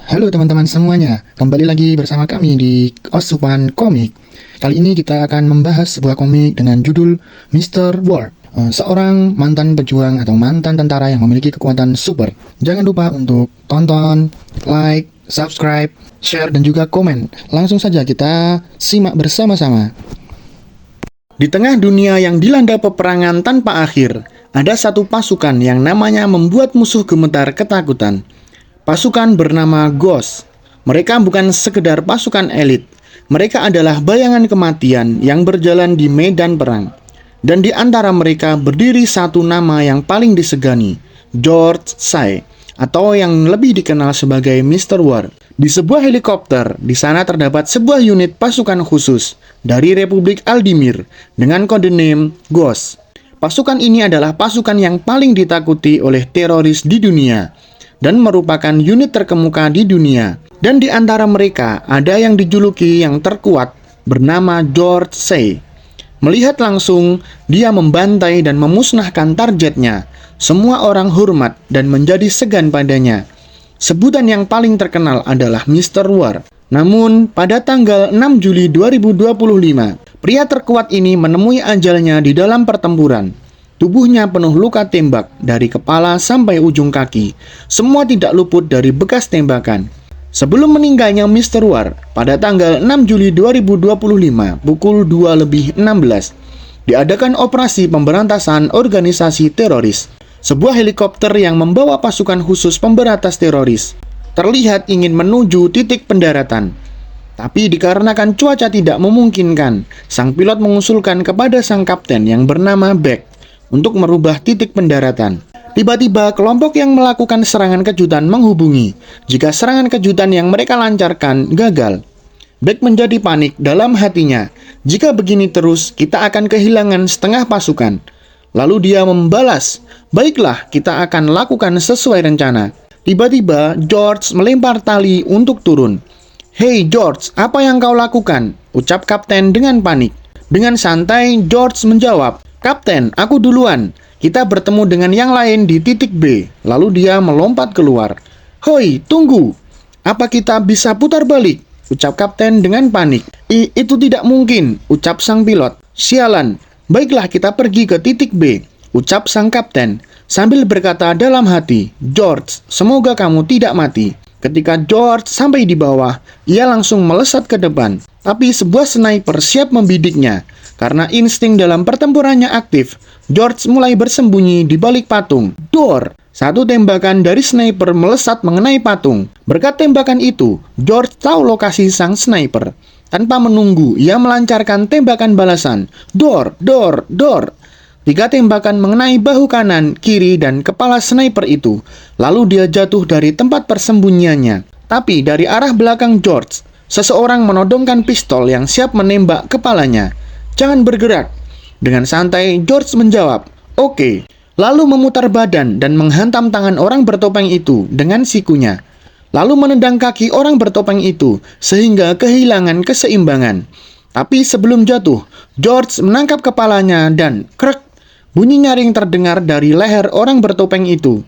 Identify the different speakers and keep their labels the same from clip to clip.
Speaker 1: Halo teman-teman semuanya, kembali lagi bersama kami di Osupan Komik. Kali ini kita akan membahas sebuah komik dengan judul Mr. Ward, seorang mantan pejuang atau mantan tentara yang memiliki kekuatan super. Jangan lupa untuk tonton, like, subscribe, share, dan juga komen. Langsung saja kita simak bersama-sama. Di tengah dunia yang dilanda peperangan tanpa akhir, ada satu pasukan yang namanya membuat musuh gemetar ketakutan. Pasukan bernama Ghost. Mereka bukan sekedar pasukan elit. Mereka adalah bayangan kematian yang berjalan di medan perang. Dan di antara mereka berdiri satu nama yang paling disegani, George Say, atau yang lebih dikenal sebagai Mr. Ward. Di sebuah helikopter, di sana terdapat sebuah unit pasukan khusus dari Republik Aldimir dengan kode name Ghost. Pasukan ini adalah pasukan yang paling ditakuti oleh teroris di dunia dan merupakan unit terkemuka di dunia. Dan di antara mereka ada yang dijuluki yang terkuat bernama George Say. Melihat langsung, dia membantai dan memusnahkan targetnya. Semua orang hormat dan menjadi segan padanya. Sebutan yang paling terkenal adalah Mr. Ward. Namun, pada tanggal 6 Juli 2025, pria terkuat ini menemui ajalnya di dalam pertempuran. Tubuhnya penuh luka tembak dari kepala sampai ujung kaki. Semua tidak luput dari bekas tembakan. Sebelum meninggalnya Mr. Ward, pada tanggal 6 Juli 2025 pukul 2:16, diadakan operasi pemberantasan organisasi teroris. Sebuah helikopter yang membawa pasukan khusus pemberantas teroris terlihat ingin menuju titik pendaratan. Tapi dikarenakan cuaca tidak memungkinkan, sang pilot mengusulkan kepada sang kapten yang bernama Beck untuk merubah titik pendaratan. Tiba-tiba kelompok yang melakukan serangan kejutan menghubungi jika serangan kejutan yang mereka lancarkan gagal. Beck menjadi panik dalam hatinya. Jika begini terus, kita akan kehilangan setengah pasukan. Lalu dia membalas, "Baiklah, kita akan lakukan sesuai rencana." Tiba-tiba George melempar tali untuk turun. "Hei George, apa yang kau lakukan?" ucap kapten dengan panik. Dengan santai George menjawab, "Kapten, aku duluan. Kita bertemu dengan yang lain di titik B." Lalu dia melompat keluar. "Hoi, tunggu. Apa kita bisa putar balik?" ucap kapten dengan panik. Itu tidak mungkin," ucap sang pilot. "Sialan. Baiklah, kita pergi ke titik B," ucap sang kapten sambil berkata dalam hati, "George, semoga kamu tidak mati." Ketika George sampai di bawah, ia langsung melesat ke depan. Tapi sebuah sniper siap membidiknya. Karena insting dalam pertempurannya aktif, George mulai bersembunyi di balik patung. Dor! Satu tembakan dari sniper melesat mengenai patung. Berkat tembakan itu, George tahu lokasi sang sniper. Tanpa menunggu, ia melancarkan tembakan balasan. Dor! Dor! Dor! 3 tembakan mengenai bahu kanan, kiri, dan kepala sniper itu. Lalu dia jatuh dari tempat persembunyiannya. Tapi dari arah belakang George, seseorang menodongkan pistol yang siap menembak kepalanya. "Jangan bergerak." Dengan santai, George menjawab, "Oke." Lalu memutar badan dan menghantam tangan orang bertopeng itu dengan sikunya. Lalu menendang kaki orang bertopeng itu sehingga kehilangan keseimbangan. Tapi sebelum jatuh, George menangkap kepalanya dan krek, bunyi nyaring terdengar dari leher orang bertopeng itu.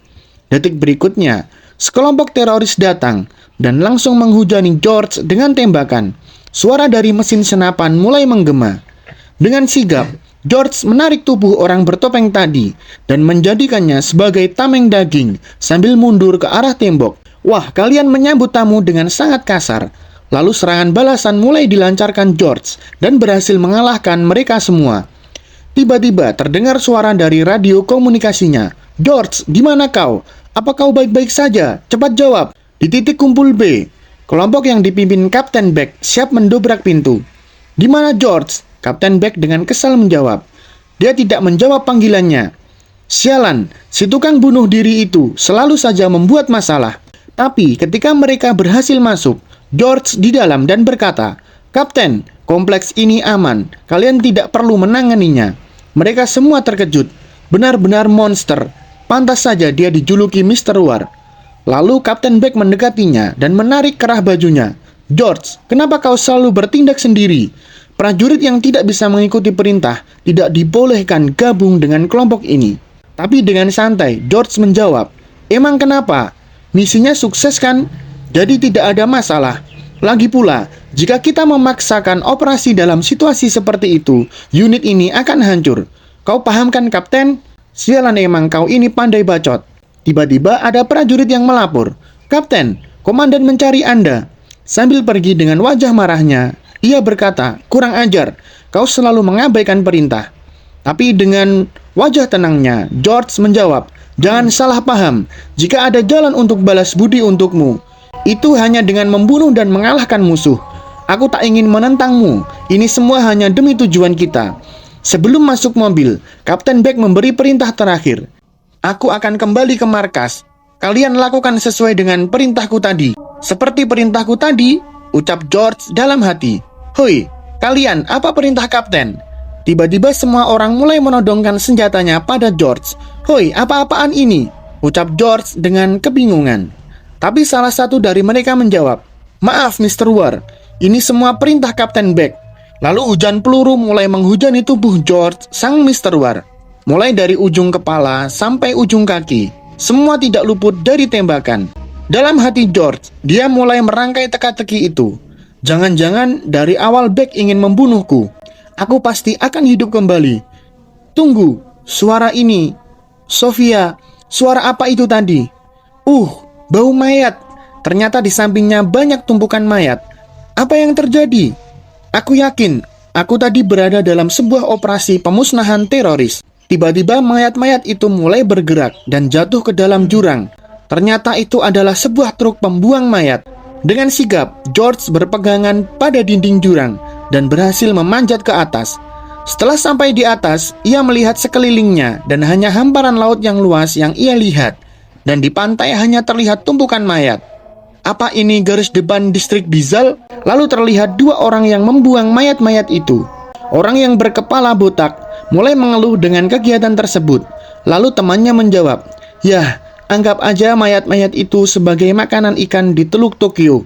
Speaker 1: Detik berikutnya, sekelompok teroris datang dan langsung menghujani George dengan tembakan. Suara dari mesin senapan mulai menggema. Dengan sigap, George menarik tubuh orang bertopeng tadi dan menjadikannya sebagai tameng daging sambil mundur ke arah tembok. "Wah, kalian menyambut tamu dengan sangat kasar." Lalu serangan balasan mulai dilancarkan George dan berhasil mengalahkan mereka semua. Tiba-tiba terdengar suara dari radio komunikasinya. "George, di mana kau? Apa kau baik-baik saja? Cepat jawab." "Di titik kumpul B." Kelompok yang dipimpin Kapten Beck siap mendobrak pintu. "Di mana George?" Kapten Beck dengan kesal menjawab. Dia tidak menjawab panggilannya. Sialan, si tukang bunuh diri itu selalu saja membuat masalah. Tapi ketika mereka berhasil masuk, George di dalam dan berkata, "Kapten, kompleks ini aman. Kalian tidak perlu menanganinya." Mereka semua terkejut. Benar-benar monster. Pantas saja dia dijuluki Mr. Ward. Lalu Kapten Beck mendekatinya dan menarik kerah bajunya. "George, kenapa kau selalu bertindak sendiri? Prajurit yang tidak bisa mengikuti perintah tidak dibolehkan gabung dengan kelompok ini." Tapi dengan santai, George menjawab, "Emang kenapa? Misinya sukses kan? Jadi tidak ada masalah. Lagi pula, jika kita memaksakan operasi dalam situasi seperti itu, unit ini akan hancur. Kau paham kan, Kapten? Sialan emang kau ini pandai bacot. Tiba-tiba ada prajurit yang melapor. Kapten, komandan mencari Anda. Sambil pergi dengan wajah marahnya, ia berkata, kurang ajar, kau selalu mengabaikan perintah. Tapi dengan wajah tenangnya, George menjawab, jangan salah paham, jika ada jalan untuk balas budi untukmu, itu hanya dengan membunuh dan mengalahkan musuh. Aku tak ingin menentangmu, ini semua hanya demi tujuan kita. Sebelum masuk mobil, Kapten Beck memberi perintah terakhir. Aku akan kembali ke markas. Kalian lakukan sesuai dengan perintahku tadi. Seperti perintahku tadi, ucap George dalam hati. Hoi, kalian, apa perintah Kapten? Tiba-tiba semua orang mulai menodongkan senjatanya pada George. Hoi, apa-apaan ini? Ucap George dengan kebingungan. Tapi salah satu dari mereka menjawab, maaf Mr. War, ini semua perintah Kapten Beck. Lalu hujan peluru mulai menghujani tubuh George sang Mr. War. Mulai dari ujung kepala sampai ujung kaki, semua tidak luput dari tembakan. Dalam hati George, dia mulai merangkai teka-teki itu. Jangan-jangan dari awal Beck ingin membunuhku. Aku pasti akan hidup kembali. Tunggu, suara ini. Sofia, suara apa itu tadi? Bau mayat. Ternyata di sampingnya banyak tumpukan mayat. Apa yang terjadi? Aku yakin, aku tadi berada dalam sebuah operasi pemusnahan teroris. Tiba-tiba mayat-mayat itu mulai bergerak dan jatuh ke dalam jurang. Ternyata itu adalah sebuah truk pembuang mayat. Dengan sigap, George berpegangan pada dinding jurang dan berhasil memanjat ke atas. Setelah sampai di atas, ia melihat sekelilingnya dan hanya hamparan laut yang luas yang ia lihat. Dan di pantai hanya terlihat tumpukan mayat. Apa ini garis depan distrik Bizal? Lalu terlihat dua orang yang membuang mayat-mayat itu. Orang yang berkepala botak mulai mengeluh dengan kegiatan tersebut. Lalu temannya menjawab, yah, anggap aja mayat-mayat itu sebagai makanan ikan di Teluk Tokyo.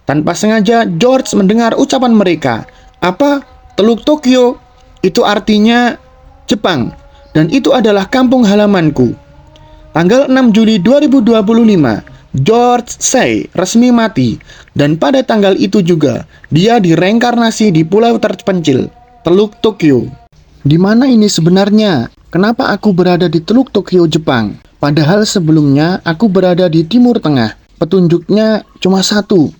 Speaker 1: Tanpa sengaja George mendengar ucapan mereka. Apa? Teluk Tokyo? Itu artinya Jepang. Dan itu adalah kampung halamanku. Tanggal 6 Juli 2025, George Say resmi mati. Dan pada tanggal itu juga, dia direinkarnasi di pulau terpencil, Teluk Tokyo. Di mana ini sebenarnya? Kenapa aku berada di Teluk Tokyo, Jepang? Padahal sebelumnya aku berada di Timur Tengah. Petunjuknya cuma satu,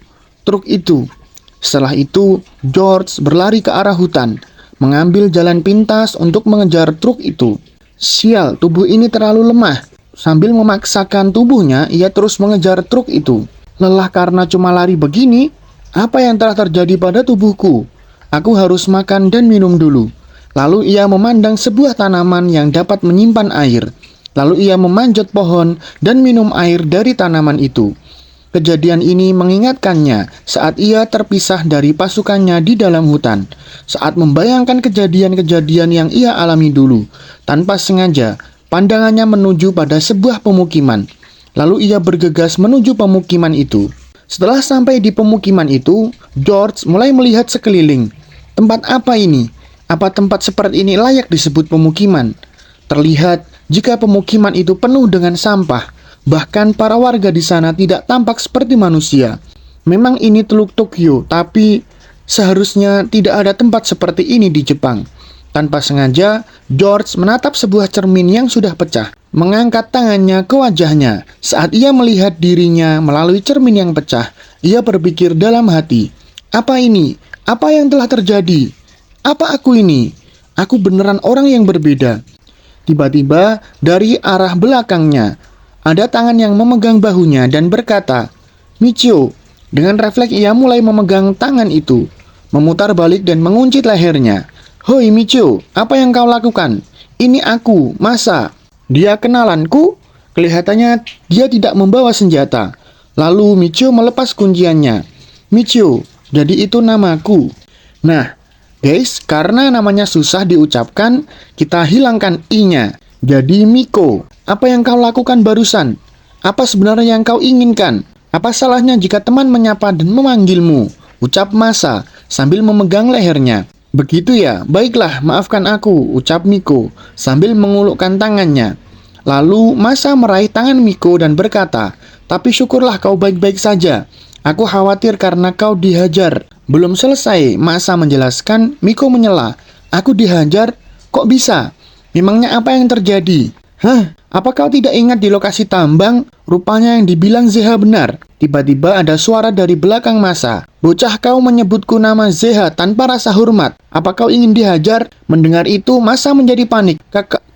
Speaker 1: truk itu. Setelah itu, George berlari ke arah hutan, mengambil jalan pintas untuk mengejar truk itu. Sial, tubuh ini terlalu lemah. Sambil memaksakan tubuhnya, ia terus mengejar truk itu. Lelah karena cuma lari begini, apa yang telah terjadi pada tubuhku? Aku harus makan dan minum dulu. Lalu ia memandang sebuah tanaman yang dapat menyimpan air. Lalu ia memanjat pohon dan minum air dari tanaman itu. Kejadian ini mengingatkannya saat ia terpisah dari pasukannya di dalam hutan. Saat membayangkan kejadian-kejadian yang ia alami dulu, tanpa sengaja, pandangannya menuju pada sebuah pemukiman. Lalu ia bergegas menuju pemukiman itu. Setelah sampai di pemukiman itu, George mulai melihat sekeliling. Tempat apa ini? Apa tempat seperti ini layak disebut pemukiman? Terlihat jika pemukiman itu penuh dengan sampah. Bahkan para warga di sana tidak tampak seperti manusia. Memang ini Teluk Tokyo, tapi seharusnya tidak ada tempat seperti ini di Jepang. Tanpa sengaja, George menatap sebuah cermin yang sudah pecah. Mengangkat tangannya ke wajahnya. Saat ia melihat dirinya melalui cermin yang pecah, ia berpikir dalam hati, apa ini? Apa yang telah terjadi? Apa aku ini? Aku beneran orang yang berbeda. Tiba-tiba dari arah belakangnya, ada tangan yang memegang bahunya dan berkata, Michio. Dengan refleks ia mulai memegang tangan itu, memutar balik dan menguncit lehernya. Hoi Michio, apa yang kau lakukan? Ini aku, Masa. Dia kenalanku? Kelihatannya dia tidak membawa senjata. Lalu Michio melepas kunciannya. Michio, jadi itu namaku. Nah, guys, karena namanya susah diucapkan, kita hilangkan i-nya. Jadi Miko, apa yang kau lakukan barusan? Apa sebenarnya yang kau inginkan? Apa salahnya jika teman menyapa dan memanggilmu? Ucap Masa sambil memegang lehernya. Begitu ya, baiklah, maafkan aku, ucap Miko sambil mengulurkan tangannya. Lalu Masa meraih tangan Miko dan berkata, Tapi syukurlah kau baik-baik saja. Aku khawatir karena kau dihajar. Belum selesai Masa menjelaskan, Miko menyela. Aku dihajar? Kok bisa? Memangnya apa yang terjadi? Hah? Apa kau tidak ingat di lokasi tambang? Rupanya yang dibilang Zeha benar. Tiba-tiba ada suara dari belakang Masa. Bocah, kau menyebutku nama Zeha tanpa rasa hormat. Apa kau ingin dihajar? Mendengar itu, Masa menjadi panik.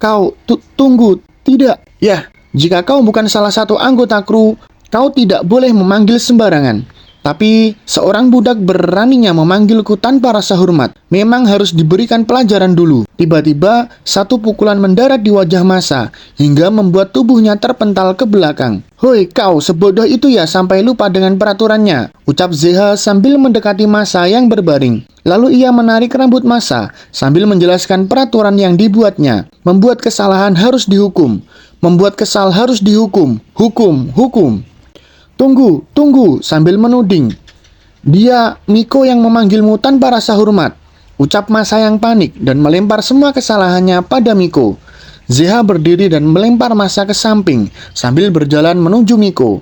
Speaker 1: Kau, tunggu. Tidak. Ya, jika kau bukan salah satu anggota kru, kau tidak boleh memanggil sembarangan. Tapi seorang budak beraninya memanggilku tanpa rasa hormat. Memang harus diberikan pelajaran dulu. Tiba-tiba satu pukulan mendarat di wajah Masa hingga membuat tubuhnya terpental ke belakang. Hoi, kau sebodoh itu ya sampai lupa dengan peraturannya, ucap Zeha sambil mendekati Masa yang berbaring. Lalu ia menarik rambut Masa sambil menjelaskan peraturan yang dibuatnya. Membuat kesalahan harus dihukum. Membuat kesal harus dihukum. Hukum. Tunggu, sambil menuding. Dia, Miko yang memanggilmu tanpa rasa hormat, ucap Masa yang panik dan melempar semua kesalahannya pada Miko. Zeha berdiri dan melempar Masa ke samping sambil berjalan menuju Miko.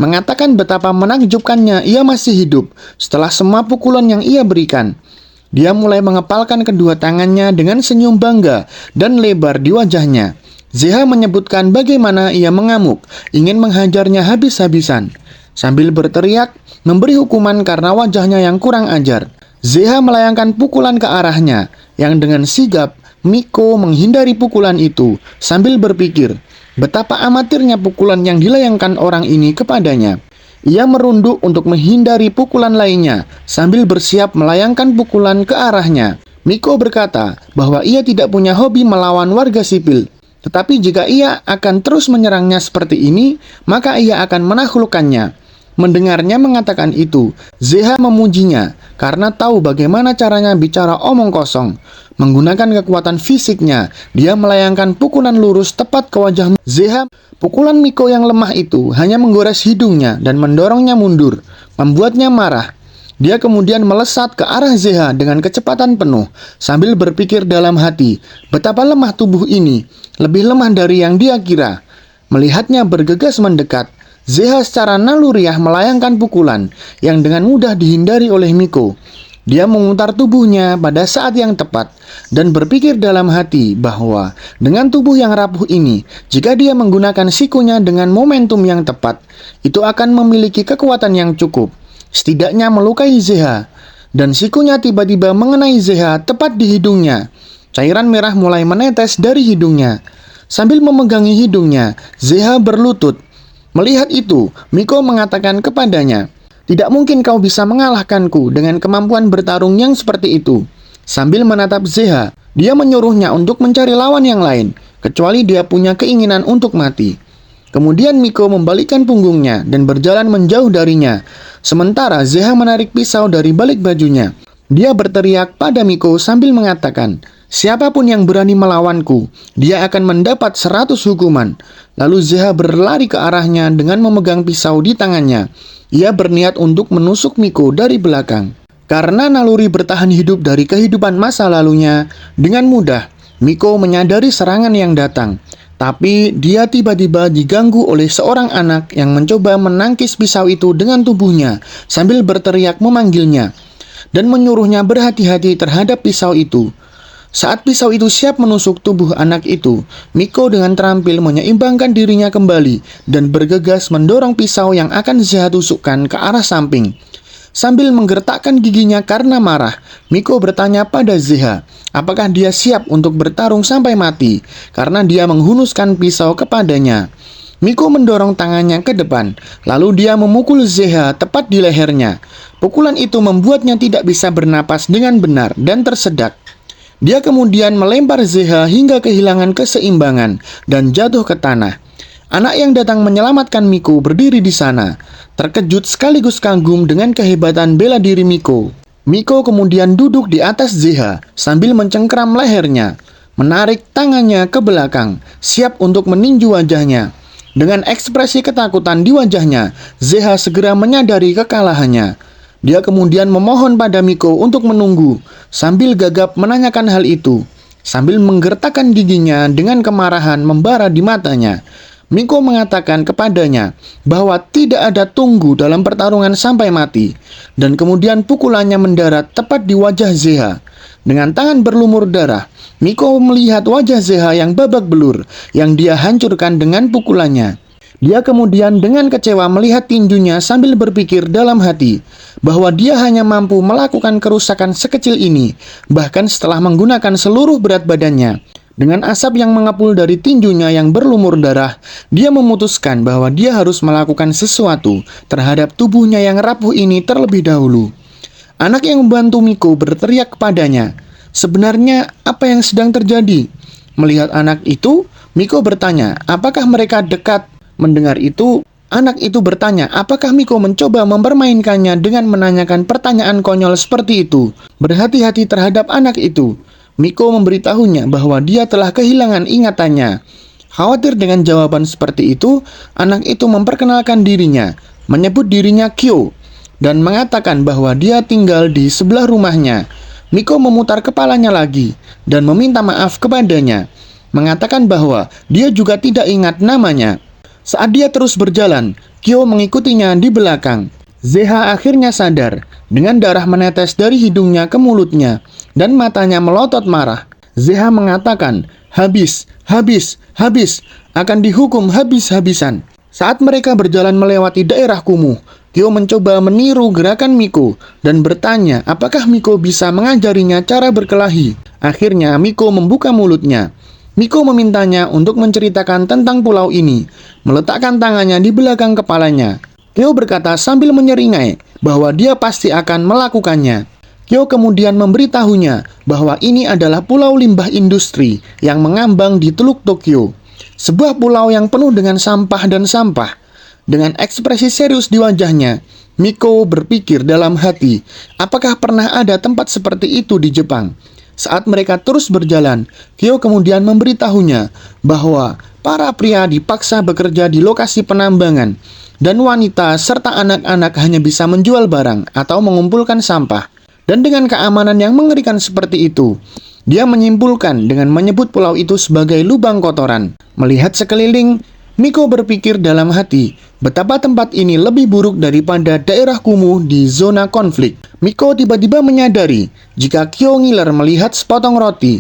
Speaker 1: Mengatakan betapa menakjubkannya ia masih hidup setelah semua pukulan yang ia berikan. Dia mulai mengepalkan kedua tangannya dengan senyum bangga dan lebar di wajahnya. Zeha menyebutkan bagaimana ia mengamuk, ingin menghajarnya habis-habisan. Sambil berteriak, memberi hukuman karena wajahnya yang kurang ajar. Zeha melayangkan pukulan ke arahnya, yang dengan sigap, Miko menghindari pukulan itu, sambil berpikir, betapa amatirnya pukulan yang dilayangkan orang ini kepadanya. Ia merunduk untuk menghindari pukulan lainnya, sambil bersiap melayangkan pukulan ke arahnya. Miko berkata bahwa ia tidak punya hobi melawan warga sipil. Tetapi jika ia akan terus menyerangnya seperti ini, maka ia akan menaklukkannya. Mendengarnya mengatakan itu, Zeha memujinya karena tahu bagaimana caranya bicara omong kosong. Menggunakan kekuatan fisiknya, dia melayangkan pukulan lurus tepat ke wajah Zeha. Pukulan Miko yang lemah itu hanya menggores hidungnya dan mendorongnya mundur, membuatnya marah. Dia kemudian melesat ke arah Zeha dengan kecepatan penuh, sambil berpikir dalam hati, betapa lemah tubuh ini, lebih lemah dari yang dia kira. Melihatnya bergegas mendekat, Zeha secara naluriah melayangkan pukulan yang dengan mudah dihindari oleh Miko. Dia memutar tubuhnya pada saat yang tepat dan berpikir dalam hati bahwa dengan tubuh yang rapuh ini, jika dia menggunakan sikunya dengan momentum yang tepat, itu akan memiliki kekuatan yang cukup. Setidaknya melukai Zeha, dan sikunya tiba-tiba mengenai Zeha tepat di hidungnya. Cairan merah mulai menetes dari hidungnya. Sambil memegangi hidungnya, Zeha berlutut. Melihat itu, Miko mengatakan kepadanya, "Tidak mungkin kau bisa mengalahkanku dengan kemampuan bertarung yang seperti itu." Sambil menatap Zeha, dia menyuruhnya untuk mencari lawan yang lain, kecuali dia punya keinginan untuk mati. Kemudian Miko membalikkan punggungnya dan berjalan menjauh darinya. Sementara Zeha menarik pisau dari balik bajunya. Dia berteriak pada Miko sambil mengatakan, "Siapapun yang berani melawanku, dia akan mendapat 100 hukuman." Lalu Zeha berlari ke arahnya dengan memegang pisau di tangannya. Ia berniat untuk menusuk Miko dari belakang. Karena naluri bertahan hidup dari kehidupan masa lalunya, dengan mudah Miko menyadari serangan yang datang. Tapi dia tiba-tiba diganggu oleh seorang anak yang mencoba menangkis pisau itu dengan tubuhnya sambil berteriak memanggilnya dan menyuruhnya berhati-hati terhadap pisau itu. Saat pisau itu siap menusuk tubuh anak itu, Miko dengan terampil menyeimbangkan dirinya kembali dan bergegas mendorong pisau yang akan Zeha tusukkan ke arah samping. Sambil menggertakkan giginya karena marah, Miko bertanya pada Zeha, apakah dia siap untuk bertarung sampai mati, karena dia menghunuskan pisau kepadanya. Miko mendorong tangannya ke depan, lalu dia memukul Zeha tepat di lehernya. Pukulan itu membuatnya tidak bisa bernapas dengan benar dan tersedak. Dia kemudian melempar Zeha hingga kehilangan keseimbangan dan jatuh ke tanah. Anak yang datang menyelamatkan Miko berdiri di sana, terkejut sekaligus kagum dengan kehebatan bela diri Miko. Miko kemudian duduk di atas Zeha sambil mencengkeram lehernya, menarik tangannya ke belakang, siap untuk meninju wajahnya. Dengan ekspresi ketakutan di wajahnya, Zeha segera menyadari kekalahannya. Dia kemudian memohon pada Miko untuk menunggu, sambil gagap menanyakan hal itu. Sambil menggertakkan giginya dengan kemarahan membara di matanya. Miko mengatakan kepadanya bahwa tidak ada tunggu dalam pertarungan sampai mati, dan kemudian pukulannya mendarat tepat di wajah Zeha. Dengan tangan berlumur darah, Miko melihat wajah Zeha yang babak belur yang dia hancurkan dengan pukulannya. Dia kemudian dengan kecewa melihat tinjunya sambil berpikir dalam hati bahwa dia hanya mampu melakukan kerusakan sekecil ini, bahkan setelah menggunakan seluruh berat badannya. Dengan asap yang mengepul dari tinjunya yang berlumur darah, dia memutuskan bahwa dia harus melakukan sesuatu terhadap tubuhnya yang rapuh ini terlebih dahulu. Anak yang membantu Miko berteriak kepadanya, "Sebenarnya apa yang sedang terjadi?" Melihat anak itu, Miko bertanya, apakah mereka dekat? Mendengar itu, anak itu bertanya apakah Miko mencoba mempermainkannya dengan menanyakan pertanyaan konyol seperti itu. Berhati-hati terhadap anak itu. Miko memberitahunya bahwa dia telah kehilangan ingatannya. Khawatir dengan jawaban seperti itu, anak itu memperkenalkan dirinya, menyebut dirinya Kyo, dan mengatakan bahwa dia tinggal di sebelah rumahnya. Miko memutar kepalanya lagi dan meminta maaf kepadanya, mengatakan bahwa dia juga tidak ingat namanya. Saat dia terus berjalan, Kyo mengikutinya di belakang. Zeha akhirnya sadar dengan darah menetes dari hidungnya ke mulutnya dan matanya melotot marah. Zeha mengatakan, "Habis, habis, habis, akan dihukum habis-habisan." Saat mereka berjalan melewati daerah kumuh, Kyo mencoba meniru gerakan Miko dan bertanya apakah Miko bisa mengajarinya cara berkelahi. Akhirnya Miko membuka mulutnya. Miko memintanya untuk menceritakan tentang pulau ini, meletakkan tangannya di belakang kepalanya. Kyo berkata sambil menyeringai bahwa dia pasti akan melakukannya. Kyo kemudian memberitahunya bahwa ini adalah pulau limbah industri yang mengambang di Teluk Tokyo. Sebuah pulau yang penuh dengan sampah dan sampah. Dengan ekspresi serius di wajahnya, Miko berpikir dalam hati, apakah pernah ada tempat seperti itu di Jepang? Saat mereka terus berjalan, Kyo kemudian memberitahunya bahwa para pria dipaksa bekerja di lokasi penambangan dan wanita serta anak-anak hanya bisa menjual barang atau mengumpulkan sampah. Dan dengan keamanan yang mengerikan seperti itu, dia menyimpulkan dengan menyebut pulau itu sebagai lubang kotoran. Melihat sekeliling, Miko berpikir dalam hati betapa tempat ini lebih buruk daripada daerah kumuh di zona konflik. Miko tiba-tiba menyadari jika Kyo ngiler melihat sepotong roti.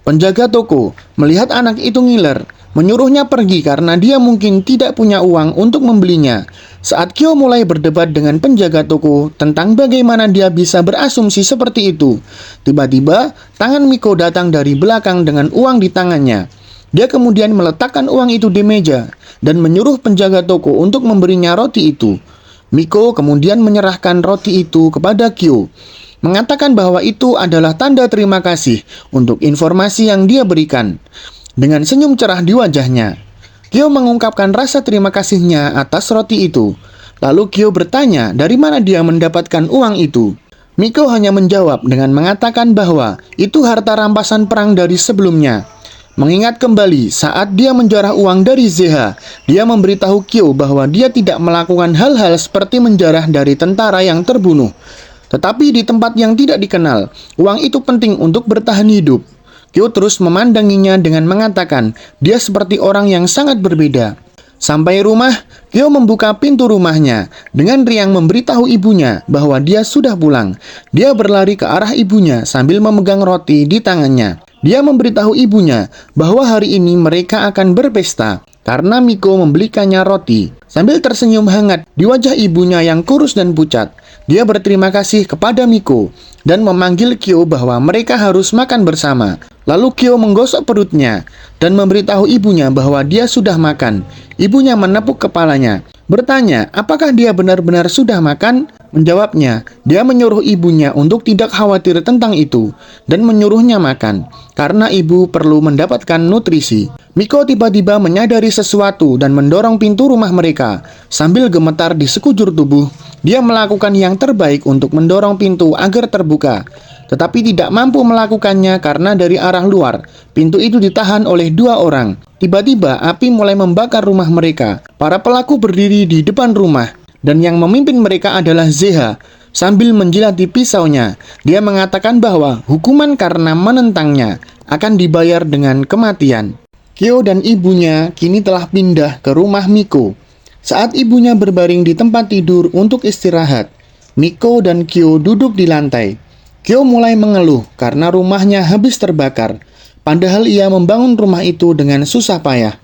Speaker 1: Penjaga toko melihat anak itu ngiler, menyuruhnya pergi karena dia mungkin tidak punya uang untuk membelinya. Saat Kyo mulai berdebat dengan penjaga toko tentang bagaimana dia bisa berasumsi seperti itu, tiba-tiba tangan Miko datang dari belakang dengan uang di tangannya. Dia kemudian meletakkan uang itu di meja dan menyuruh penjaga toko untuk memberinya roti itu. Miko kemudian menyerahkan roti itu kepada Kyo, mengatakan bahwa itu adalah tanda terima kasih untuk informasi yang dia berikan. Dengan senyum cerah di wajahnya, Kyo mengungkapkan rasa terima kasihnya atas roti itu. Lalu Kyo bertanya dari mana dia mendapatkan uang itu. Miko hanya menjawab dengan mengatakan bahwa itu harta rampasan perang dari sebelumnya. Mengingat kembali saat dia menjarah uang dari Zeha, dia memberitahu Kyo bahwa dia tidak melakukan hal-hal seperti menjarah dari tentara yang terbunuh. Tetapi di tempat yang tidak dikenal, uang itu penting untuk bertahan hidup. Kyo terus memandanginya dengan mengatakan dia seperti orang yang sangat berbeda. Sampai rumah, Kyo membuka pintu rumahnya dengan riang memberitahu ibunya bahwa dia sudah pulang. Dia berlari ke arah ibunya sambil memegang roti di tangannya. Dia memberitahu ibunya bahwa hari ini mereka akan berpesta karena Miko membelikannya roti. Sambil tersenyum hangat di wajah ibunya yang kurus dan pucat, dia berterima kasih kepada Miko dan memanggil Kyo bahwa mereka harus makan bersama. Lalu Kyo menggosok perutnya dan memberitahu ibunya bahwa dia sudah makan. Ibunya menepuk kepalanya, bertanya apakah dia benar-benar sudah makan. Menjawabnya, dia menyuruh ibunya untuk tidak khawatir tentang itu dan menyuruhnya makan karena ibu perlu mendapatkan nutrisi. Miko tiba-tiba menyadari sesuatu dan mendorong pintu rumah mereka. Sambil gemetar di sekujur tubuh, dia melakukan yang terbaik untuk mendorong pintu agar terbuka, tetapi tidak mampu melakukannya karena dari arah luar, pintu itu ditahan oleh dua orang. Tiba-tiba api mulai membakar rumah mereka. Para pelaku berdiri di depan rumah dan yang memimpin mereka adalah Zeha. Sambil menjilati pisaunya, dia mengatakan bahwa hukuman karena menentangnya akan dibayar dengan kematian. Kyo dan ibunya kini telah pindah ke rumah Miko. Saat ibunya berbaring di tempat tidur untuk istirahat, Miko dan Kyo duduk di lantai. Kyo mulai mengeluh karena rumahnya habis terbakar, padahal ia membangun rumah itu dengan susah payah.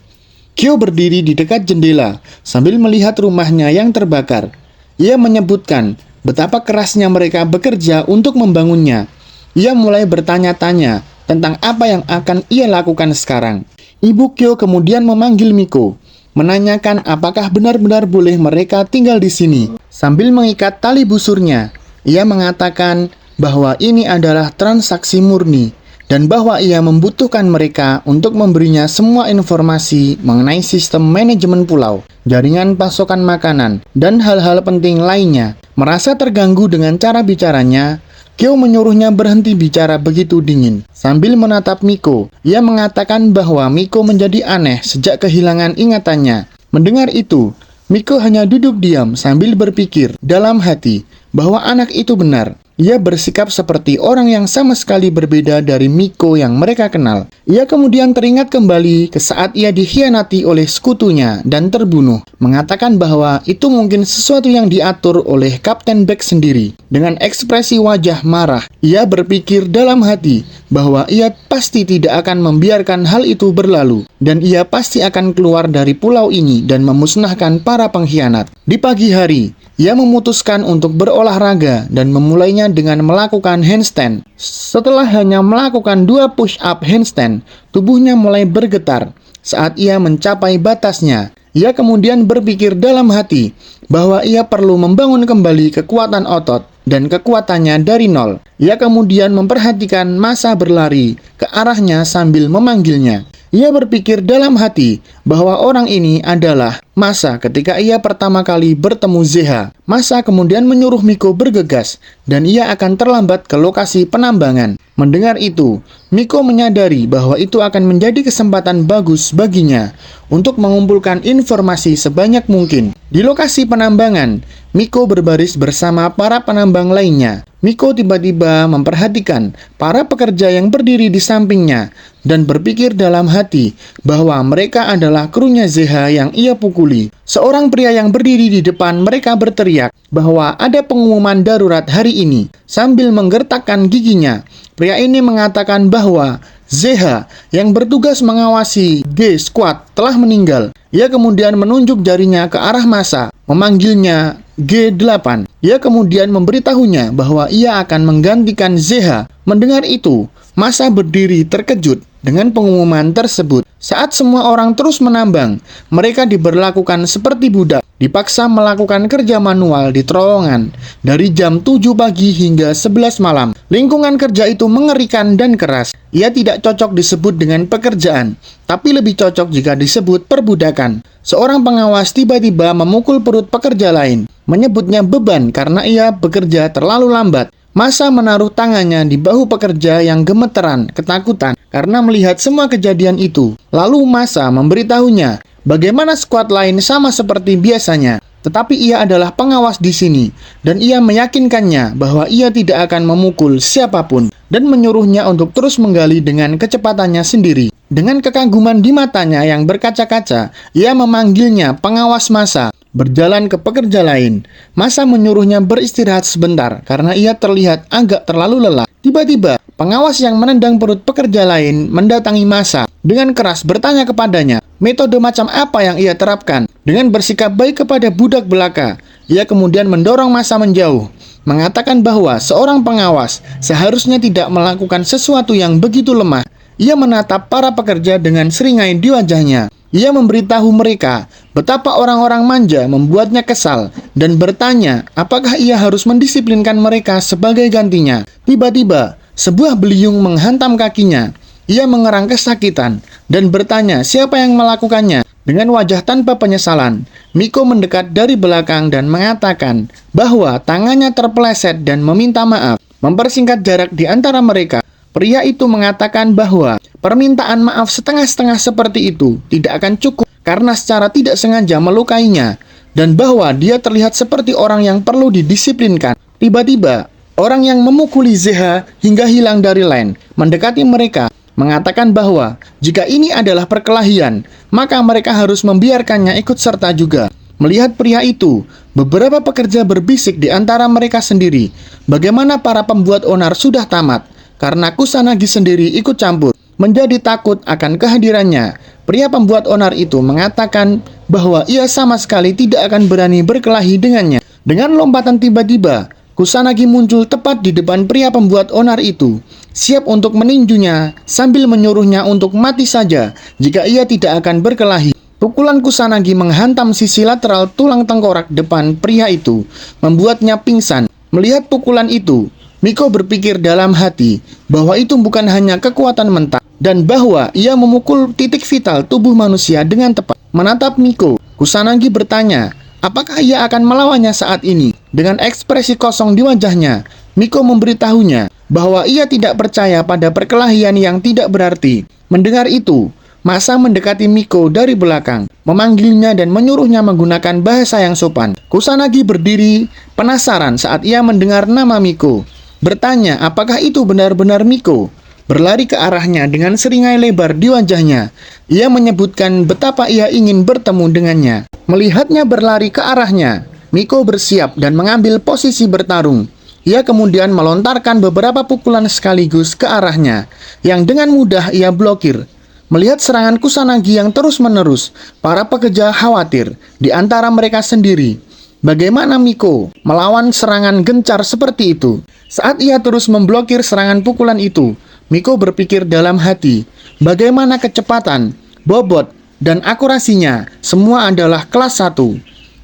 Speaker 1: Kyo berdiri di dekat jendela sambil melihat rumahnya yang terbakar. Ia menyebutkan betapa kerasnya mereka bekerja untuk membangunnya. Ia mulai bertanya-tanya tentang apa yang akan ia lakukan sekarang. Ibu Kyo kemudian memanggil Miko, menanyakan apakah benar-benar boleh mereka tinggal di sini. Sambil mengikat tali busurnya, ia mengatakan bahwa ini adalah transaksi murni dan bahwa ia membutuhkan mereka untuk memberinya semua informasi mengenai sistem manajemen pulau, jaringan pasokan makanan, dan hal-hal penting lainnya. Merasa terganggu dengan cara bicaranya, Kyo menyuruhnya berhenti bicara begitu dingin. Sambil menatap Miko, ia mengatakan bahwa Miko menjadi aneh sejak kehilangan ingatannya. Mendengar itu, Miko hanya duduk diam sambil berpikir dalam hati bahwa anak itu benar. Ia bersikap seperti orang yang sama sekali berbeda dari Miko yang mereka kenal. Ia kemudian teringat kembali ke saat ia dikhianati oleh sekutunya dan terbunuh, mengatakan bahwa itu mungkin sesuatu yang diatur oleh Kapten Beck sendiri. Dengan ekspresi wajah marah, ia berpikir dalam hati bahwa ia pasti tidak akan membiarkan hal itu berlalu, dan ia pasti akan keluar dari pulau ini dan memusnahkan para pengkhianat. Di pagi hari, ia memutuskan untuk berolahraga dan memulainya dengan melakukan handstand. Setelah hanya melakukan 2 push-up handstand, tubuhnya mulai bergetar. Saat ia mencapai batasnya, ia kemudian berpikir dalam hati bahwa ia perlu membangun kembali kekuatan otot dan kekuatannya dari nol. Ia kemudian memperhatikan masa berlari ke arahnya sambil memanggilnya. Ia berpikir dalam hati bahwa orang ini adalah Masa ketika ia pertama kali bertemu Zeha. Masa kemudian menyuruh Miko bergegas dan ia akan terlambat ke lokasi penambangan. Mendengar itu, Miko menyadari bahwa itu akan menjadi kesempatan bagus baginya untuk mengumpulkan informasi sebanyak mungkin. Di lokasi penambangan, Miko berbaris bersama para penambang lainnya. Miko tiba-tiba memperhatikan para pekerja yang berdiri di sampingnya dan berpikir dalam hati bahwa mereka adalah krunya Zeha yang ia pukuli. Seorang pria yang berdiri di depan mereka berteriak bahwa ada pengumuman darurat hari ini. Sambil menggertakkan giginya, pria ini mengatakan bahwa Zeha yang bertugas mengawasi G Squad telah meninggal. Ia kemudian menunjuk jarinya ke arah Masa, memanggilnya G8. Ia kemudian memberitahunya bahwa ia akan menggantikan Zeha. Mendengar itu, Masa berdiri terkejut dengan pengumuman tersebut. Saat semua orang terus menambang, mereka diberlakukan seperti budak, dipaksa melakukan kerja manual di terowongan dari jam 7 pagi hingga 11 malam. Lingkungan kerja itu mengerikan dan keras. Ia tidak cocok disebut dengan pekerjaan, tapi lebih cocok jika disebut perbudakan. Seorang pengawas tiba-tiba memukul perut pekerja lain, menyebutnya beban karena ia bekerja terlalu lambat. Masa menaruh tangannya di bahu pekerja yang gemeteran, ketakutan karena melihat semua kejadian itu. Lalu Masa memberitahunya bagaimana skuad lain sama seperti biasanya, tetapi ia adalah pengawas di sini dan ia meyakinkannya bahwa ia tidak akan memukul siapapun dan menyuruhnya untuk terus menggali dengan kecepatannya sendiri. Dengan kekaguman di matanya yang berkaca-kaca, ia memanggilnya pengawas Masa. Berjalan ke pekerja lain, Masa menyuruhnya beristirahat sebentar karena ia terlihat agak terlalu lelah. Tiba-tiba, pengawas yang menendang perut pekerja lain mendatangi Masa dengan keras bertanya kepadanya, metode macam apa yang ia terapkan. Dengan bersikap baik kepada budak belaka, ia kemudian mendorong Masa menjauh, mengatakan bahwa seorang pengawas seharusnya tidak melakukan sesuatu yang begitu lemah. Ia menatap para pekerja dengan seringai di wajahnya. Ia memberitahu mereka betapa orang-orang manja membuatnya kesal dan bertanya apakah ia harus mendisiplinkan mereka sebagai gantinya. Tiba-tiba, sebuah beliung menghantam kakinya. Ia mengerang kesakitan dan bertanya siapa yang melakukannya. Dengan wajah tanpa penyesalan, Miko mendekat dari belakang dan mengatakan bahwa tangannya terpeleset dan meminta maaf. Mempersingkat jarak di antara mereka, pria itu mengatakan bahwa permintaan maaf setengah-setengah seperti itu tidak akan cukup karena secara tidak sengaja melukainya dan bahwa dia terlihat seperti orang yang perlu didisiplinkan. Tiba-tiba, orang yang memukuli Zeha hingga hilang dari line mendekati mereka. mengatakan bahwa jika ini adalah perkelahian, maka mereka harus membiarkannya ikut serta juga. Melihat pria itu, beberapa pekerja berbisik di antara mereka sendiri, bagaimana para pembuat onar sudah tamat, karena Kusanagi sendiri ikut campur. Menjadi takut akan kehadirannya, pria pembuat onar itu mengatakan bahwa ia sama sekali tidak akan berani berkelahi dengannya. Dengan lompatan tiba-tiba, Kusanagi muncul tepat di depan pria pembuat onar itu, siap untuk meninjunya sambil menyuruhnya untuk mati saja jika ia tidak akan berkelahi. Pukulan Kusanagi menghantam sisi lateral tulang tengkorak depan pria itu, membuatnya pingsan. Melihat pukulan itu, Miko berpikir dalam hati bahwa itu bukan hanya kekuatan mental, dan bahwa ia memukul titik vital tubuh manusia dengan tepat. Menatap Miko, Kusanagi bertanya, apakah ia akan melawannya saat ini? Dengan ekspresi kosong di wajahnya, Miko memberitahunya bahwa ia tidak percaya pada perkelahian yang tidak berarti. Mendengar itu, Masa mendekati Miko dari belakang, memanggilnya dan menyuruhnya menggunakan bahasa yang sopan. Kusanagi berdiri penasaran saat ia mendengar nama Miko. Bertanya apakah itu benar-benar Miko. Berlari ke arahnya dengan seringai lebar di wajahnya. Ia menyebutkan betapa ia ingin bertemu dengannya. Melihatnya berlari ke arahnya, Miko bersiap dan mengambil posisi bertarung. Ia kemudian melontarkan beberapa pukulan sekaligus ke arahnya, yang dengan mudah ia blokir. Melihat serangan Kusanagi yang terus-menerus, para pekerja khawatir di antara mereka sendiri. Bagaimana Miko melawan serangan gencar seperti itu? Saat ia terus memblokir serangan pukulan itu, Miko berpikir dalam hati, bagaimana kecepatan, bobot, dan akurasinya semua adalah kelas 1.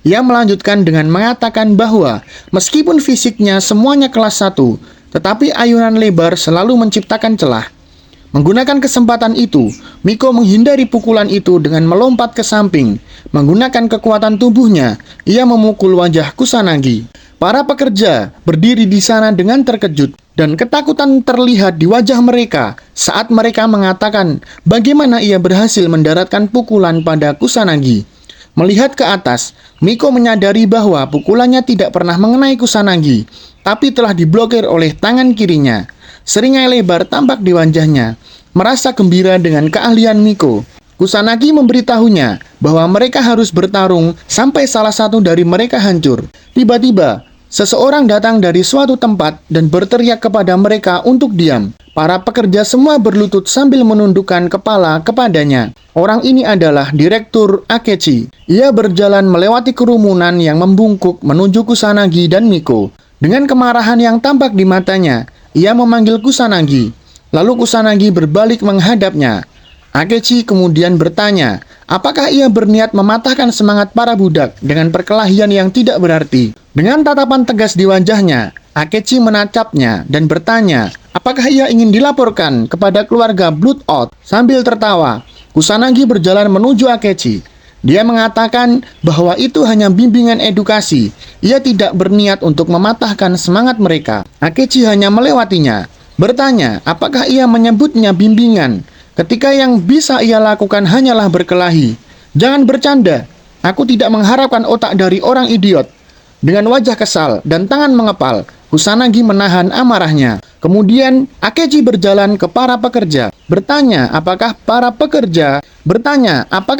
Speaker 1: Ia melanjutkan dengan mengatakan bahwa meskipun fisiknya semuanya kelas 1, tetapi ayunan lebar selalu menciptakan celah. Menggunakan kesempatan itu, Miko menghindari pukulan itu dengan melompat ke samping. Menggunakan kekuatan tubuhnya, ia memukul wajah Kusanagi. Para pekerja berdiri di sana dengan terkejut, dan ketakutan terlihat di wajah mereka saat mereka mengatakan bagaimana ia berhasil mendaratkan pukulan pada Kusanagi. Melihat ke atas, Miko menyadari bahwa pukulannya tidak pernah mengenai Kusanagi, tapi telah diblokir oleh tangan kirinya. Seringai lebar tampak di wajahnya. Merasa gembira dengan keahlian Miko, Kusanagi memberitahunya bahwa mereka harus bertarung sampai salah satu dari mereka hancur. Tiba-tiba, seseorang datang dari suatu tempat dan berteriak kepada mereka untuk diam. Para pekerja semua berlutut sambil menundukkan kepala kepadanya. Orang ini adalah Direktur Akechi. Ia berjalan melewati kerumunan yang membungkuk menuju Kusanagi dan Miko. Dengan kemarahan yang tampak di matanya, ia memanggil Kusanagi. Lalu Kusanagi berbalik menghadapnya. Akechi kemudian bertanya, apakah ia berniat mematahkan semangat para budak dengan perkelahian yang tidak berarti? Dengan tatapan tegas di wajahnya, Akechi menatapnya dan bertanya, apakah ia ingin dilaporkan kepada keluarga Bloodout? Sambil tertawa, Kusanagi berjalan menuju Akechi. Dia mengatakan bahwa itu hanya bimbingan edukasi. Ia tidak berniat untuk mematahkan semangat mereka. Akechi hanya melewatinya, bertanya apakah ia menyebutnya bimbingan, ketika yang bisa ia lakukan hanyalah berkelahi. Jangan bercanda, aku tidak mengharapkan otak dari orang idiot. Dengan wajah kesal dan tangan mengepal, Kusanagi menahan amarahnya. Kemudian Akechi berjalan ke para pekerja, bertanya apakah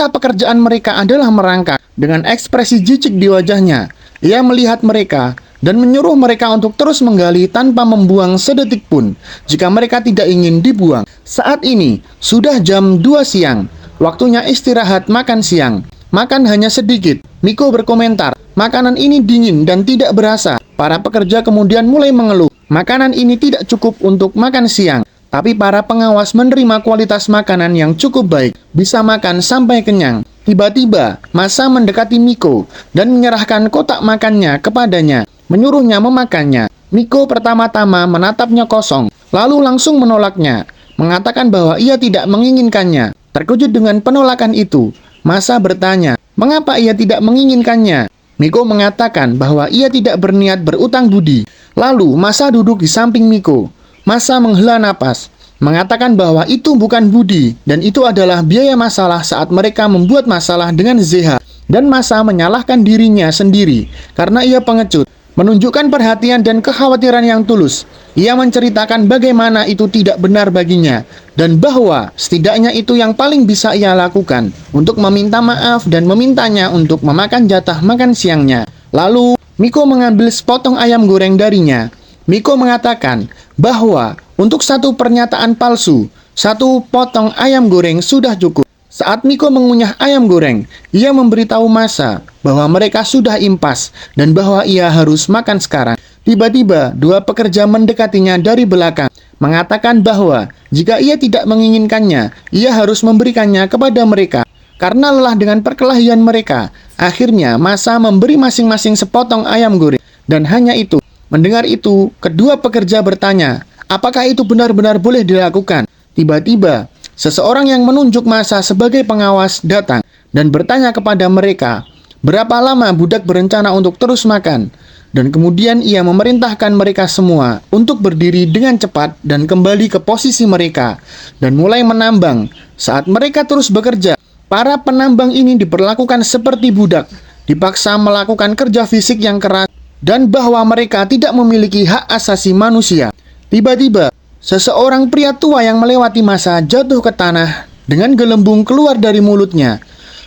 Speaker 1: pekerjaan mereka adalah merangkak. Dengan ekspresi jijik di wajahnya, ia melihat mereka dan menyuruh mereka untuk terus menggali tanpa membuang sedetik pun jika mereka tidak ingin dibuang. Saat ini sudah jam 2 siang, waktunya istirahat makan siang. Makan hanya sedikit. Miko berkomentar, makanan ini dingin dan tidak berasa. Para pekerja kemudian mulai mengeluh, makanan ini tidak cukup untuk makan siang. Tapi para pengawas menerima kualitas makanan yang cukup baik, bisa makan sampai kenyang. Tiba-tiba, Masa mendekati Miko dan menyerahkan kotak makannya kepadanya, menyuruhnya memakannya. Miko pertama-tama menatapnya kosong, lalu langsung menolaknya, mengatakan bahwa ia tidak menginginkannya. Terkejut dengan penolakan itu, Masa bertanya, mengapa ia tidak menginginkannya? Miko mengatakan bahwa ia tidak berniat berutang budi. Lalu Masa duduk di samping Miko. Masa menghela napas, mengatakan bahwa itu bukan budi dan itu adalah biaya masalah saat mereka membuat masalah dengan ZH. Dan Masa menyalahkan dirinya sendiri karena ia pengecut. menunjukkan perhatian dan kekhawatiran yang tulus. Ia menceritakan bagaimana itu tidak benar baginya, dan bahwa setidaknya itu yang paling bisa ia lakukan untuk meminta maaf dan memintanya untuk memakan jatah makan siangnya. Lalu, Miko mengambil sepotong ayam goreng darinya. Miko mengatakan bahwa untuk satu pernyataan palsu, satu potong ayam goreng sudah cukup. Saat Miko mengunyah ayam goreng, ia memberitahu Masa bahwa mereka sudah impas dan bahwa ia harus makan sekarang. Tiba-tiba, dua pekerja mendekatinya dari belakang, mengatakan bahwa jika ia tidak menginginkannya, ia harus memberikannya kepada mereka. Karena lelah dengan perkelahian mereka, akhirnya Masa memberi masing-masing sepotong ayam goreng. Dan hanya itu. Mendengar itu, kedua pekerja bertanya, apakah itu benar-benar boleh dilakukan? Tiba-tiba, seseorang yang menunjuk Masa sebagai pengawas datang dan bertanya kepada mereka, berapa lama budak berencana untuk terus makan? Dan kemudian ia memerintahkan mereka semua untuk berdiri dengan cepat dan kembali ke posisi mereka dan mulai menambang. Saat mereka terus bekerja, para penambang ini diperlakukan seperti budak, dipaksa melakukan kerja fisik yang keras, dan bahwa mereka tidak memiliki hak asasi manusia. Tiba-tiba, seseorang pria tua yang melewati Masa jatuh ke tanah dengan gelembung keluar dari mulutnya.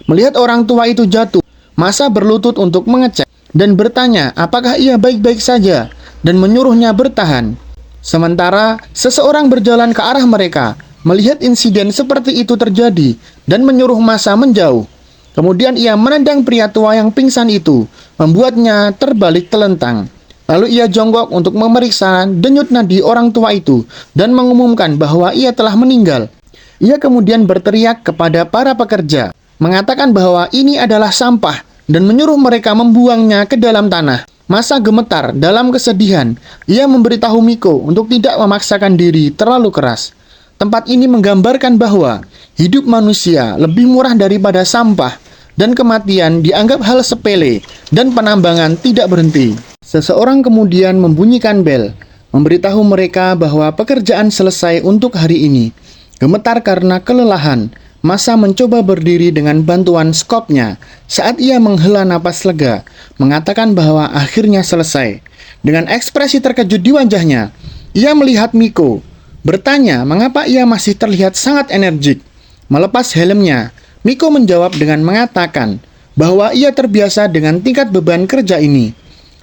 Speaker 1: Melihat orang tua itu jatuh, Masa berlutut untuk mengecek dan bertanya apakah ia baik-baik saja dan menyuruhnya bertahan. Sementara seseorang berjalan ke arah mereka, melihat insiden seperti itu terjadi dan menyuruh Masa menjauh. Kemudian ia menendang pria tua yang pingsan itu, membuatnya terbalik telentang. Lalu ia jongkok untuk memeriksa denyut nadi orang tua itu dan mengumumkan bahwa ia telah meninggal. Ia kemudian berteriak kepada para pekerja, mengatakan bahwa ini adalah sampah dan menyuruh mereka membuangnya ke dalam tanah. Masa gemetar dalam kesedihan. Ia memberitahu Miko untuk tidak memaksakan diri terlalu keras. Tempat ini menggambarkan bahwa hidup manusia lebih murah daripada sampah dan kematian dianggap hal sepele dan penambangan tidak berhenti. Seseorang kemudian membunyikan bel, memberitahu mereka bahwa pekerjaan selesai untuk hari ini. Gemetar karena kelelahan, Masa mencoba berdiri dengan bantuan skopnya. Saat ia menghela napas lega, mengatakan bahwa akhirnya selesai. Dengan ekspresi terkejut di wajahnya, ia melihat Miko, bertanya mengapa ia masih terlihat sangat energik. Melepas helmnya, Miko menjawab dengan mengatakan bahwa ia terbiasa dengan tingkat beban kerja ini.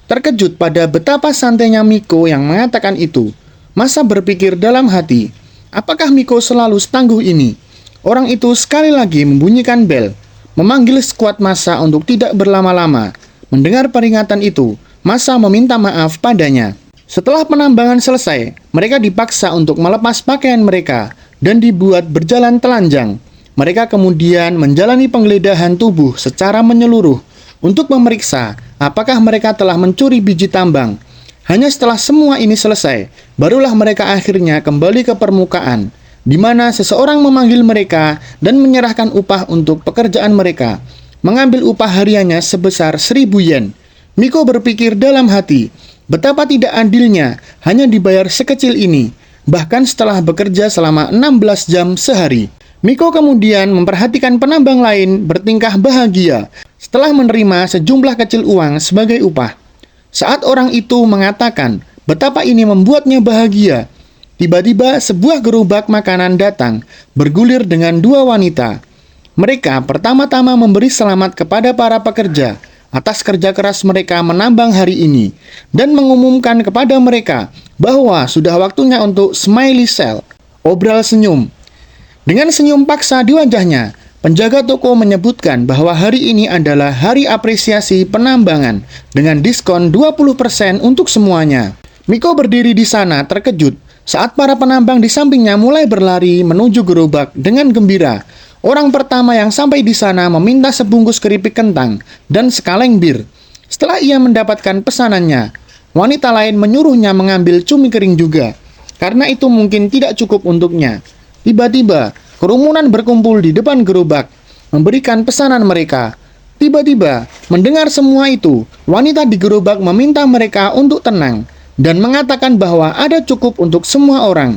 Speaker 1: Terkejut pada betapa santainya Miko yang mengatakan itu, Masa berpikir dalam hati, apakah Miko selalu setangguh ini? Orang itu sekali lagi membunyikan bel, memanggil skuad Masa untuk tidak berlama-lama. Mendengar peringatan itu, Masa meminta maaf padanya. Setelah penambangan selesai, mereka dipaksa untuk melepas pakaian mereka dan dibuat berjalan telanjang. Mereka kemudian menjalani penggeledahan tubuh secara menyeluruh untuk memeriksa apakah mereka telah mencuri biji tambang. Hanya setelah semua ini selesai, barulah mereka akhirnya kembali ke permukaan, di mana seseorang memanggil mereka dan menyerahkan upah untuk pekerjaan mereka, mengambil upah hariannya sebesar 1.000 yen. Miko berpikir dalam hati, betapa tidak adilnya hanya dibayar sekecil ini, bahkan setelah bekerja selama 16 jam sehari. Miko kemudian memperhatikan penambang lain bertingkah bahagia setelah menerima sejumlah kecil uang sebagai upah. Saat orang itu mengatakan betapa ini membuatnya bahagia, tiba-tiba sebuah gerobak makanan datang, bergulir dengan dua wanita. Mereka pertama-tama memberi selamat kepada para pekerja atas kerja keras mereka menambang hari ini, dan mengumumkan kepada mereka bahwa sudah waktunya untuk smiley sale, obral senyum. Dengan senyum paksa di wajahnya, penjaga toko menyebutkan bahwa hari ini adalah hari apresiasi penambangan dengan diskon 20% untuk semuanya. Miko berdiri di sana terkejut saat para penambang di sampingnya mulai berlari menuju gerobak dengan gembira. Orang pertama yang sampai di sana meminta sebungkus keripik kentang dan sekaleng bir. Setelah ia mendapatkan pesanannya, wanita lain menyuruhnya mengambil cumi kering juga, karena itu mungkin tidak cukup untuknya. Tiba-tiba, kerumunan berkumpul di depan gerobak, memberikan pesanan mereka. Tiba-tiba, mendengar semua itu, wanita di gerobak meminta mereka untuk tenang dan mengatakan bahwa ada cukup untuk semua orang.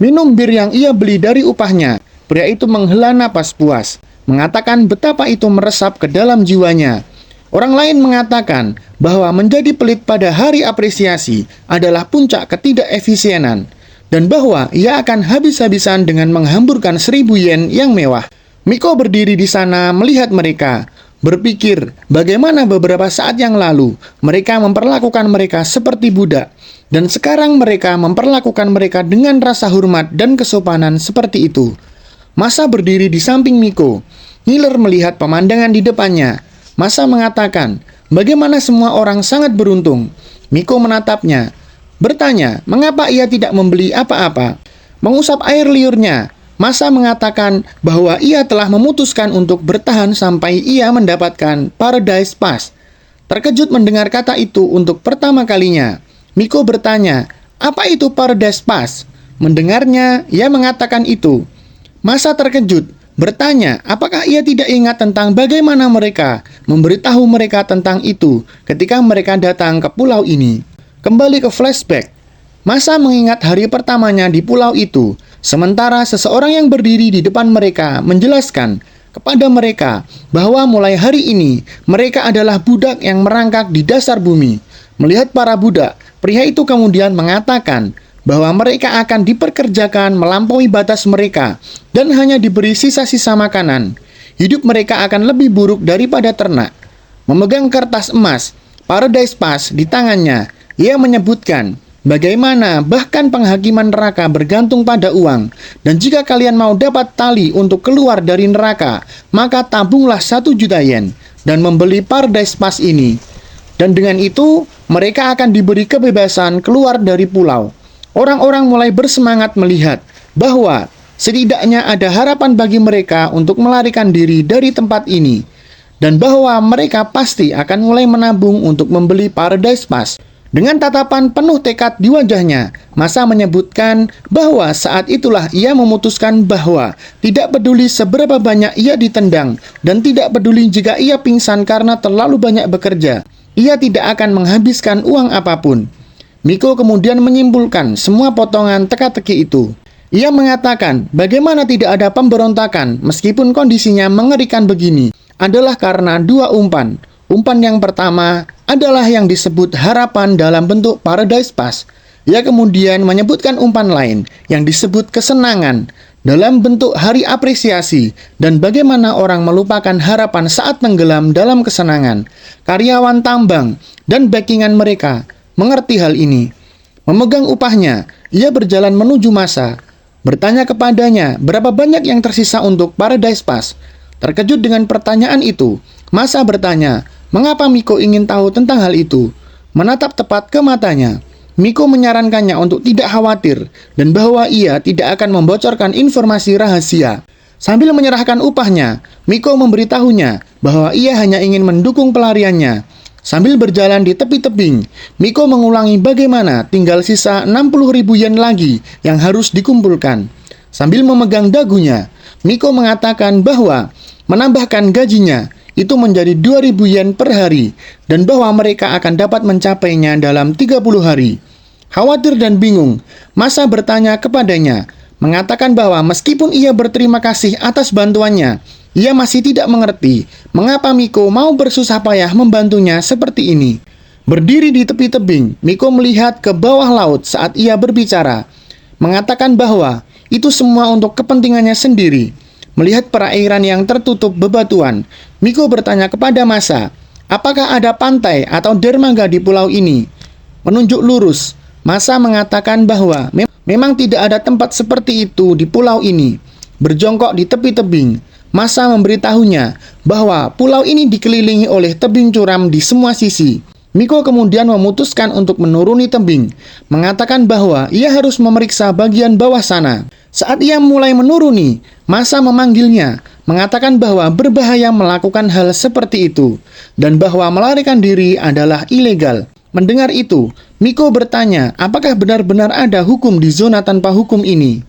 Speaker 1: Minum bir yang ia beli dari upahnya. Pria itu menghela napas puas, mengatakan betapa itu meresap ke dalam jiwanya. Orang lain mengatakan bahwa menjadi pelit pada hari apresiasi adalah puncak ketidakefisienan, dan bahwa ia akan habis-habisan dengan menghamburkan 1.000 yen yang mewah. Miko berdiri di sana melihat mereka, berpikir bagaimana beberapa saat yang lalu mereka memperlakukan mereka seperti budak, dan sekarang mereka memperlakukan mereka dengan rasa hormat dan kesopanan seperti itu. Masa berdiri di samping Miko. Ngiler melihat pemandangan di depannya. Masa mengatakan, bagaimana semua orang sangat beruntung. Miko menatapnya, bertanya, mengapa ia tidak membeli apa-apa. Mengusap air liurnya, Masa mengatakan bahwa ia telah memutuskan untuk bertahan sampai ia mendapatkan Paradise Pass. Terkejut mendengar kata itu untuk pertama kalinya, Miko bertanya, apa itu Paradise Pass? Mendengarnya, ia mengatakan itu. Masa terkejut, bertanya, apakah ia tidak ingat tentang bagaimana mereka memberitahu mereka tentang itu ketika mereka datang ke pulau ini. Kembali ke flashback. Masa mengingat hari pertamanya di pulau itu, sementara seseorang yang berdiri di depan mereka menjelaskan kepada mereka bahwa mulai hari ini mereka adalah budak yang merangkak di dasar bumi. Melihat para budak, pria itu kemudian mengatakan bahwa mereka akan diperkerjakan melampaui batas mereka dan hanya diberi sisa-sisa makanan. Hidup mereka akan lebih buruk daripada ternak. Memegang kertas emas, Paradise Pass di tangannya, ia menyebutkan bagaimana bahkan penghakiman neraka bergantung pada uang, dan jika kalian mau dapat tali untuk keluar dari neraka, maka tabunglah 1 juta yen dan membeli Paradise Pass ini. Dan dengan itu, mereka akan diberi kebebasan keluar dari pulau. Orang-orang mulai bersemangat melihat bahwa setidaknya ada harapan bagi mereka untuk melarikan diri dari tempat ini, dan bahwa mereka pasti akan mulai menabung untuk membeli Paradise Pass. Dengan tatapan penuh tekad di wajahnya, Masa menyebutkan bahwa saat itulah ia memutuskan bahwa tidak peduli seberapa banyak ia ditendang dan tidak peduli jika ia pingsan karena terlalu banyak bekerja, ia tidak akan menghabiskan uang apapun. Miko kemudian menyimpulkan semua potongan teka-teki itu. Ia mengatakan bagaimana tidak ada pemberontakan meskipun kondisinya mengerikan begini adalah karena 2 umpan. Umpan yang pertama adalah yang disebut harapan dalam bentuk Paradise Pass. Ia kemudian menyebutkan umpan lain yang disebut kesenangan dalam bentuk hari apresiasi dan bagaimana orang melupakan harapan saat tenggelam dalam kesenangan. Karyawan tambang dan backingan mereka mengerti hal ini. Memegang upahnya, ia berjalan menuju Masa, bertanya kepadanya berapa banyak yang tersisa untuk Paradise Pass. Terkejut dengan pertanyaan itu, Masa bertanya, mengapa Miko ingin tahu tentang hal itu? Menatap tepat ke matanya, Miko menyarankannya untuk tidak khawatir dan bahwa ia tidak akan membocorkan informasi rahasia. Sambil menyerahkan upahnya, Miko memberitahunya bahwa ia hanya ingin mendukung pelariannya. Sambil berjalan di tepi tebing, Miko mengulangi bagaimana tinggal sisa 60.000 yen lagi yang harus dikumpulkan. Sambil memegang dagunya, Miko mengatakan bahwa menambahkan gajinya itu menjadi 2.000 yen per hari dan bahwa mereka akan dapat mencapainya dalam 30 hari. Khawatir dan bingung, Masa bertanya kepadanya, mengatakan bahwa meskipun ia berterima kasih atas bantuannya, ia masih tidak mengerti mengapa Miko mau bersusah payah membantunya seperti ini. Berdiri di tepi tebing, Miko melihat ke bawah laut saat ia berbicara, mengatakan bahwa itu semua untuk kepentingannya sendiri. Melihat perairan yang tertutup bebatuan, Miko bertanya kepada Masa, apakah ada pantai atau dermaga di pulau ini? Menunjuk lurus, Masa mengatakan bahwa memang tidak ada tempat seperti itu di pulau ini. Berjongkok di tepi tebing, Masa memberitahunya bahwa pulau ini dikelilingi oleh tebing curam di semua sisi. Miko kemudian memutuskan untuk menuruni tebing, mengatakan bahwa ia harus memeriksa bagian bawah sana. Saat ia mulai menuruni, Masa memanggilnya, mengatakan bahwa berbahaya melakukan hal seperti itu, dan bahwa melarikan diri adalah ilegal. Mendengar itu, Miko bertanya, apakah benar-benar ada hukum di zona tanpa hukum ini?